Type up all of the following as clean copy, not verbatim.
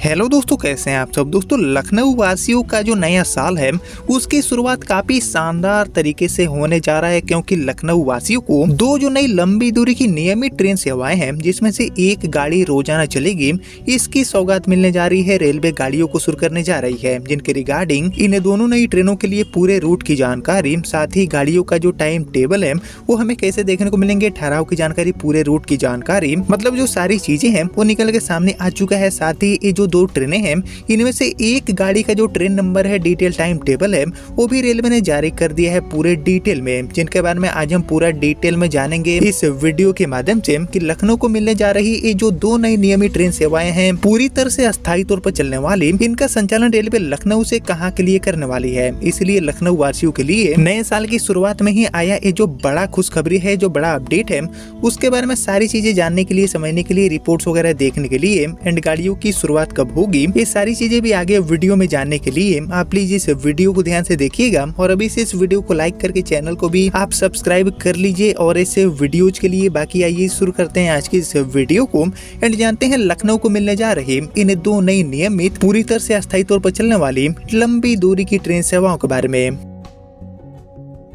Hello दोस्तों, कैसे हैं आप सब। दोस्तों, लखनऊ वासियों का जो नया साल है उसकी शुरुआत काफी शानदार तरीके से होने जा रहा है, क्योंकि लखनऊ वासियों को दो जो नई लंबी दूरी की नियमित ट्रेन सेवाएं हैं, जिसमें से एक गाड़ी रोजाना चलेगी, इसकी सौगात मिलने जा रही है। रेलवे गाड़ियों को शुरू करने जा रही है, जिनके रिगार्डिंग इन दोनों नई ट्रेनों के लिए पूरे रूट की जानकारी, साथ ही गाड़ियों का जो टाइम टेबल है वो हमें कैसे देखने को मिलेंगे, ठहराव की जानकारी, पूरे रूट की जानकारी, मतलब जो सारी चीजें हैं वो निकल के सामने आ चुका है। साथ ही ये जो दो ट्रेनें हैं, इनमें से एक गाड़ी का जो ट्रेन नंबर है, डिटेल टाइम टेबल है, वो भी रेलवे ने जारी कर दिया है पूरे डिटेल में, जिनके बारे में आज हम पूरा डिटेल में जानेंगे इस वीडियो के माध्यम से कि लखनऊ को मिलने जा रही ये जो दो नई नियमित ट्रेन सेवाएं हैं, पूरी तरह से अस्थायी तौर पर चलने वाली, इनका संचालन रेलवे लखनऊ से कहां के लिए करने वाली है। इसलिए लखनऊ वासियों के लिए नए साल की शुरुआत में ही आया ये जो बड़ा खुशखबरी है, जो बड़ा अपडेट है, उसके बारे में सारी चीजें जानने के लिए, समझने के लिए, रिपोर्ट्स वगैरह देखने के लिए एंड गाड़ियों की शुरुआत कब होगी, ये सारी चीजें भी आगे वीडियो में जानने के लिए आप प्लीज इस वीडियो को ध्यान से देखिएगा और अभी से इस वीडियो को लाइक करके चैनल को भी आप सब्सक्राइब कर लीजिए। और ऐसे वीडियोज के लिए बाकी आइए शुरू करते हैं आज की इस वीडियो को एंड जानते हैं लखनऊ को मिलने जा रही इन दो नई नियमित पूरी तरह से अस्थायी तौर पर चलने वाली लंबी दूरी की ट्रेन सेवाओं के बारे में।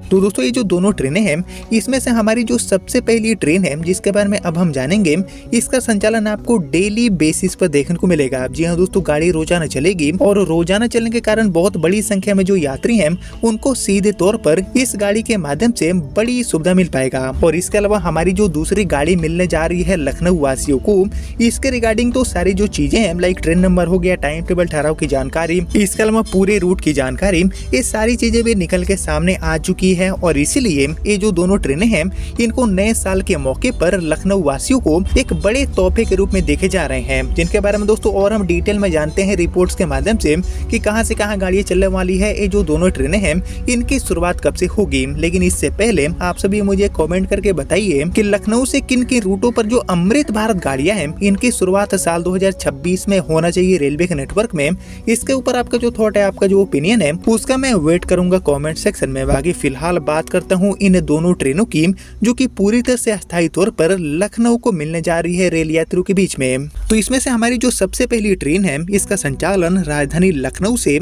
तो दोस्तों, ये जो दोनों ट्रेनें हैं, इसमें से हमारी जो सबसे पहली ट्रेन है, जिसके बारे में अब हम जानेंगे, इसका संचालन आपको डेली बेसिस पर देखने को मिलेगा। जी हाँ दोस्तों, गाड़ी रोजाना चलेगी और रोजाना चलने के कारण बहुत बड़ी संख्या में जो यात्री हैं, उनको सीधे तौर पर इस गाड़ी के माध्यम से बड़ी सुविधा मिल पाएगा। और इसके अलावा हमारी जो दूसरी गाड़ी मिलने जा रही है लखनऊ वासियों को, इसके रिगार्डिंग तो सारी जो चीजें हैं, लाइक ट्रेन नंबर हो गया, टाइम टेबल, ठहराव की जानकारी, इसके अलावा पूरे रूट की जानकारी, ये सारी चीजें भी निकल के सामने आ चुकी है। और इसीलिए ये जो दोनों ट्रेनें हैं, इनको नए साल के मौके पर लखनऊ वासियों को एक बड़े तोहफे के रूप में देखे जा रहे हैं, जिनके बारे में दोस्तों और हम डिटेल में जानते हैं रिपोर्ट्स के माध्यम से कि कहां से कहां गाड़ियां चलने वाली है। ये जो दोनों ट्रेनें हैं, इनकी शुरुआत कब से होगी। लेकिन इससे पहले आप सभी मुझे कमेंट करके बताइए कि लखनऊ से किन किन रूटों पर जो अमृत भारत गाड़ियां हैं, इनकी शुरुआत साल 2026 में होना चाहिए रेलवे के नेटवर्क में। इसके ऊपर आपका जो थॉट है, आपका जो ओपिनियन है, उसका मैं वेट करूंगा कमेंट सेक्शन में। बाकी फिलहाल बात करता हूं इन दोनों ट्रेनों की, जो कि पूरी तरह से अस्थायी तौर पर लखनऊ को मिलने जा रही है रेल यात्रियों के बीच में। तो इसमें से हमारी जो सबसे पहली ट्रेन है, इसका संचालन राजधानी लखनऊ से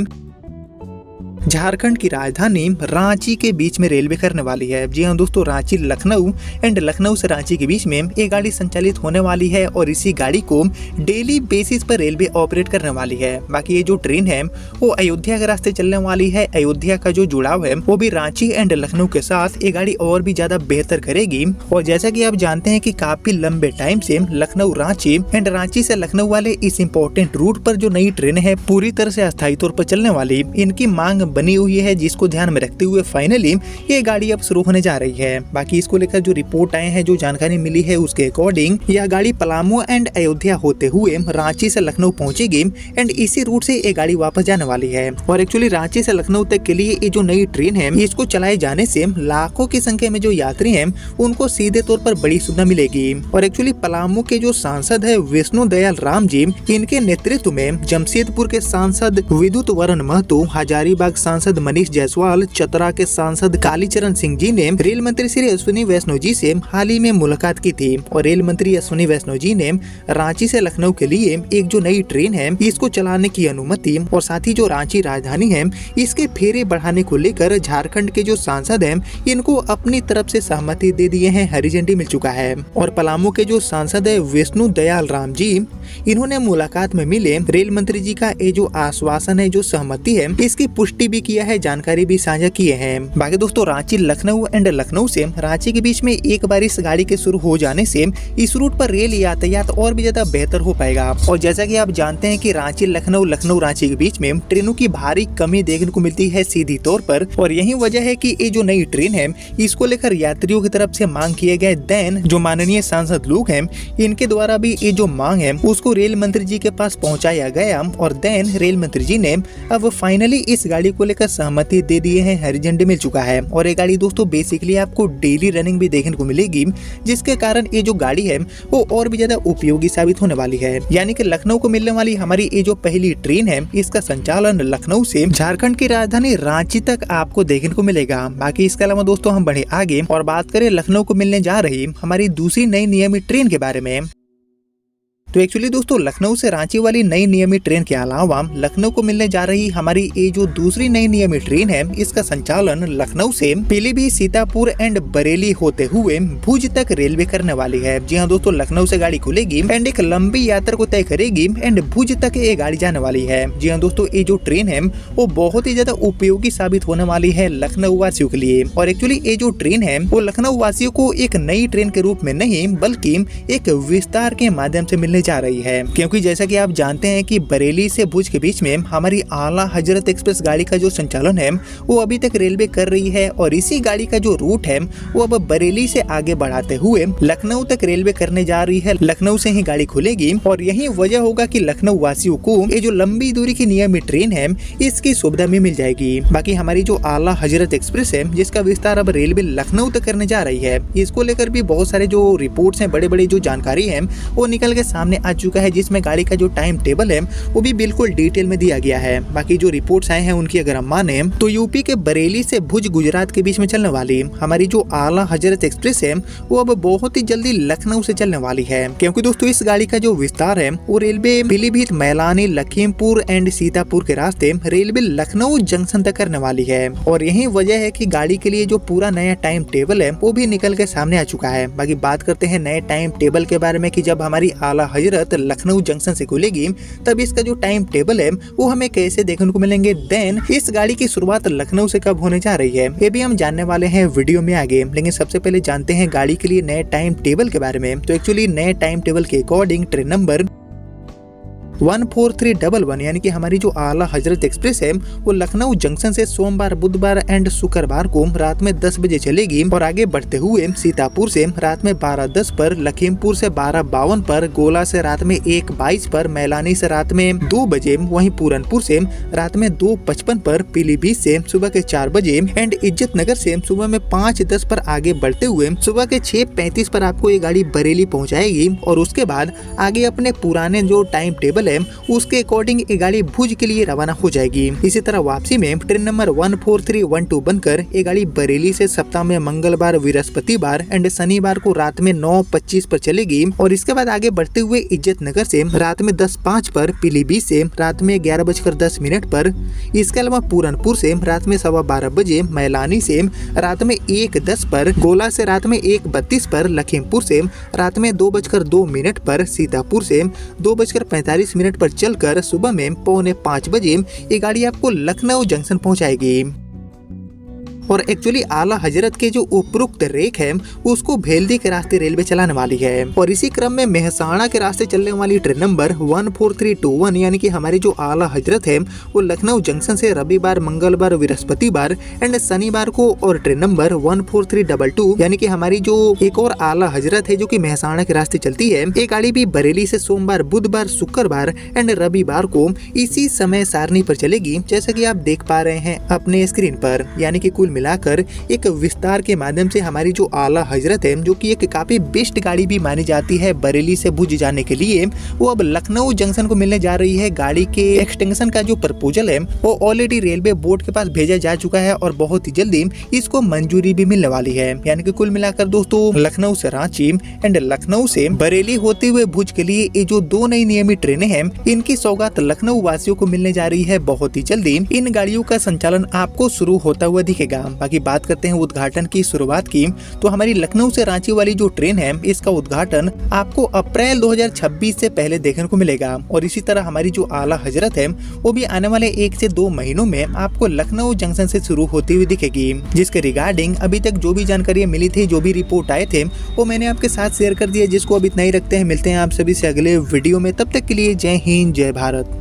झारखंड की राजधानी रांची के बीच में रेलवे करने वाली है। जी हाँ दोस्तों, रांची लखनऊ एंड लखनऊ से रांची के बीच में ये गाड़ी संचालित होने वाली है और इसी गाड़ी को डेली बेसिस पर रेलवे ऑपरेट करने वाली है। बाकी ये जो ट्रेन है वो अयोध्या के रास्ते चलने वाली है। अयोध्या का जो जुड़ाव है वो भी रांची एंड लखनऊ के साथ ये गाड़ी और भी ज्यादा बेहतर करेगी। और जैसा कि आप जानते हैं कि काफी लंबे टाइम से लखनऊ रांची एंड रांची से लखनऊ वाले इस इम्पोर्टेंट रूट पर जो नई ट्रेन है, पूरी तरह से अस्थायी तौर पर चलने वाली, इनकी मांग बनी हुई है, जिसको ध्यान में रखते हुए फाइनली ये गाड़ी अब शुरू होने जा रही है। बाकी इसको लेकर जो रिपोर्ट आए हैं, जो जानकारी मिली है, उसके अकॉर्डिंग यह गाड़ी पलामू एंड अयोध्या होते हुए रांची से लखनऊ पहुंचेगी एंड इसी रूट से ये गाड़ी वापस जाने वाली है। और एक्चुअली रांची से लखनऊ तक के लिए ये जो नई ट्रेन है, इसको चलाए जाने से लाखों की संख्या में जो यात्री हैं, उनको सीधे तौर पर बड़ी सुविधा मिलेगी। और एक्चुअली पलामू के जो सांसद है विष्णु दयाल राम जी, इनके नेतृत्व में जमशेदपुर के सांसद विद्युत वरण महतो, हजारीबाग सांसद मनीष जायसवाल, चतरा के सांसद कालीचरण सिंह जी ने रेल मंत्री श्री अश्विनी वैष्णव जी से हाल ही में मुलाकात की थी। और रेल मंत्री अश्विनी वैष्णव जी ने रांची से लखनऊ के लिए एक जो नई ट्रेन है, इसको चलाने की अनुमति और साथ ही जो रांची राजधानी है, इसके फेरे बढ़ाने को लेकर झारखंड के जो सांसद हैं, इनको अपनी तरफ से सहमति दे दिए हैं, हरी झंडी मिल चुका है। और पलामू के जो सांसद है विष्णु दयाल राम जी, इन्होंने मुलाकात में मिले रेल मंत्री जी का ये जो आश्वासन है, जो सहमति है, इसकी पुष्टि भी किया है, जानकारी भी साझा किए हैं। बाकी दोस्तों, रांची लखनऊ एंड लखनऊ से रांची के बीच में एक बार इस गाड़ी के शुरू हो जाने से इस रूट पर रेल यातायात और भी ज्यादा बेहतर हो पाएगा। और जैसा कि आप जानते हैं कि रांची लखनऊ, लखनऊ रांची के बीच में ट्रेनों की भारी कमी देखने को मिलती है सीधी तौर पर। और यही वजह है कि ये जो नई ट्रेन है, इसको लेकर यात्रियों की तरफ से मांग किए गए देन जो माननीय सांसद लोग हैं, इनके द्वारा भी ये जो मांग है उसको रेल मंत्री जी के पास पहुँचाया गया। और देन रेल मंत्री जी ने अब फाइनली इस गाड़ी को लेकर सहमति दे दिए हैं, हरी झंडी मिल चुका है। और ये गाड़ी दोस्तों बेसिकली आपको डेली रनिंग भी देखने को मिलेगी, जिसके कारण ये जो गाड़ी है वो और भी ज्यादा उपयोगी साबित होने वाली है। यानी कि लखनऊ को मिलने वाली हमारी ये जो पहली ट्रेन है, इसका संचालन लखनऊ से झारखंड की राजधानी रांची तक आपको देखने को मिलेगा। बाकी इसके अलावा दोस्तों हम बढ़े आगे और बात करें लखनऊ को मिलने जा रही हमारी दूसरी नई नियमित ट्रेन के बारे में। तो एक्चुअली दोस्तों लखनऊ से रांची वाली नई नियमित ट्रेन के अलावा लखनऊ को मिलने जा रही हमारी ये जो दूसरी नई नियमित ट्रेन है, इसका संचालन लखनऊ से पीलीभीत, सीतापुर एंड बरेली होते हुए भुज तक रेलवे करने वाली है। जी हाँ दोस्तों, लखनऊ से गाड़ी खुलेगी एंड एक लंबी यात्रा को तय करेगी एंड भुज तक ये गाड़ी जाने वाली है। जी हाँ दोस्तों, ये जो ट्रेन है वो बहुत ही ज्यादा उपयोगी साबित होने वाली है लखनऊ वासियों के लिए। और एक्चुअली ये जो ट्रेन है वो लखनऊ वासियों को एक नई ट्रेन के रूप में नहीं बल्कि एक विस्तार के माध्यम से मिलने जा रही है, क्योंकि जैसा कि आप जानते हैं कि बरेली से भुज के बीच में हमारी आला हजरत एक्सप्रेस गाड़ी का जो संचालन है वो अभी तक रेलवे कर रही है और इसी गाड़ी का जो रूट है वो अब बरेली से आगे बढ़ाते हुए लखनऊ तक रेलवे करने जा रही है। लखनऊ से ही गाड़ी खुलेगी और यही वजह होगा कि लखनऊ वासियों को ये जो लंबी दूरी की नियमित ट्रेन है इसकी सुविधा भी मिल जाएगी। बाकी हमारी जो आला हजरत एक्सप्रेस है जिसका विस्तार अब रेलवे लखनऊ तक करने जा रही है, इसको लेकर भी बहुत सारे जो रिपोर्ट्स हैं, बड़े बड़े जो जानकारी है वो निकल के सामने आ चुका है, जिसमें गाड़ी का जो टाइम टेबल है वो भी बिल्कुल डिटेल में दिया गया है। बाकी जो रिपोर्ट्स आए हैं उनकी अगर हम माने तो यूपी के बरेली से भुज गुजरात के बीच में चलने वाली हमारी जो आला हजरत एक्सप्रेस है वो अब बहुत ही जल्दी लखनऊ से चलने वाली है, क्योंकि दोस्तों इस गाड़ी का जो विस्तार है वो रेलवे पीलीभीत, मैलानी, लखीमपुर एंड सीतापुर के रास्ते रेलवे लखनऊ जंक्शन तक करने वाली है। और यही वजह है कि गाड़ी के लिए जो पूरा नया टाइम टेबल है वो भी निकल के सामने आ चुका है। बाकी बात करते हैं नए टाइम टेबल के बारे में कि जब हमारी आला हजरत लखनऊ जंक्शन से खुलेगी तब इसका जो टाइम टेबल है वो हमें कैसे देखने को मिलेंगे, देन इस गाड़ी की शुरुआत लखनऊ से कब होने जा रही है ये भी हम जानने वाले हैं वीडियो में आगे। लेकिन सबसे पहले जानते हैं गाड़ी के लिए नए टाइम टेबल के बारे में। तो एक्चुअली नए टाइम टेबल के अकॉर्डिंग ट्रेन नंबर 14311 यानी कि हमारी जो आला हजरत एक्सप्रेस है वो लखनऊ जंक्शन से सोमवार, बुधवार एंड शुक्रवार को रात में 10 बजे चलेगी और आगे बढ़ते हुए सीतापुर से रात में 12:10 पर, लखीमपुर से 12:52 पर, गोला से रात में 1:22 पर, मैलानी से रात में 2 बजे, वहीं पूरनपुर से रात में 2:55 पर, पीलीभीत से सुबह के 4 बजे एंड इज्जत नगर से सुबह में 5:10 पर आगे बढ़ते हुए सुबह के 6:35 पर आपको ये गाड़ी बरेली पहुँचाएगी और उसके बाद आगे अपने पुराने जो टाइम टेबल उसके अकॉर्डिंग ये गाड़ी भुज के लिए रवाना हो जाएगी। इसी तरह वापसी में ट्रेन नंबर 14312 बनकर ये गाड़ी बरेली से सप्ताह में मंगलवार, बृहस्पतिवार एंड शनिवार को रात में 9:25 पर चलेगी और इसके बाद आगे बढ़ते हुए इज्जत नगर से रात में 10:05 पर, पीलीभीत से रात में 11:10 पर, इसके अलावा पूरनपुर से रात में 12:15 बजे, मैलानी से रात में 1:10 पर, गोला से रात में 1:32 पर, लखीमपुर से रात में 2:02 पर, सीतापुर से 2:45 पर चलकर सुबह में 4:45 बजे ये गाड़ी आपको लखनऊ जंक्शन पहुंचाएगी। और एक्चुअली आला हजरत के जो उपरोक्त रेक है उसको भेल्दी के रास्ते रेलवे चलाने वाली है और इसी क्रम में मेहसाणा के रास्ते चलने वाली ट्रेन नंबर 14321 यानी कि हमारी जो आला हजरत है वो लखनऊ जंक्शन से रविवार, मंगलवार, बृहस्पतिवार एंड शनिवार को, और ट्रेन नंबर 14322 यानी कि हमारी जो एक और आला हजरत है जो कि मेहसाणा के रास्ते चलती है, ये गाड़ी भी बरेली से सोमवार, बुधवार, शुक्रवार एंड रविवार को इसी समय सारणी पर चलेगी, जैसा कि आप देख पा रहे हैं अपने स्क्रीन पर। यानी कि कुल मिलाकर एक विस्तार के माध्यम से हमारी जो आला हजरत है जो कि एक काफी बेस्ट गाड़ी भी मानी जाती है बरेली से भुज जाने के लिए, वो अब लखनऊ जंक्शन को मिलने जा रही है। गाड़ी के एक्सटेंशन का जो प्रपोजल है वो ऑलरेडी रेलवे बोर्ड के पास भेजा जा चुका है और बहुत ही जल्दी इसको मंजूरी भी मिलने वाली है। यानी कि कुल मिलाकर दोस्तों लखनऊ से रांची एंड लखनऊ से बरेली होते हुए भुज के लिए ये जो 2 नई नियमित ट्रेनें हैं इनकी सौगात लखनऊ वासियों को मिलने जा रही है बहुत ही जल्दी। इन गाड़ियों का संचालन आपको शुरू होता हुआ दिखेगा। बाकी बात करते हैं उद्घाटन की शुरुआत की, तो हमारी लखनऊ से रांची वाली जो ट्रेन है इसका उद्घाटन आपको अप्रैल 2026 से पहले देखने को मिलेगा और इसी तरह हमारी जो आला हजरत है वो भी आने वाले 1 से 2 महीनों में आपको लखनऊ जंक्शन से शुरू होती हुई दिखेगी, जिसके रिगार्डिंग अभी तक जो भी जानकारी मिली थी, जो भी रिपोर्ट आए थे वो मैंने आपके साथ शेयर कर दिया, जिसको अब इतना ही रखते हैं। मिलते हैं आप सभी से अगले वीडियो में, तब तक के लिए जय हिंद, जय भारत।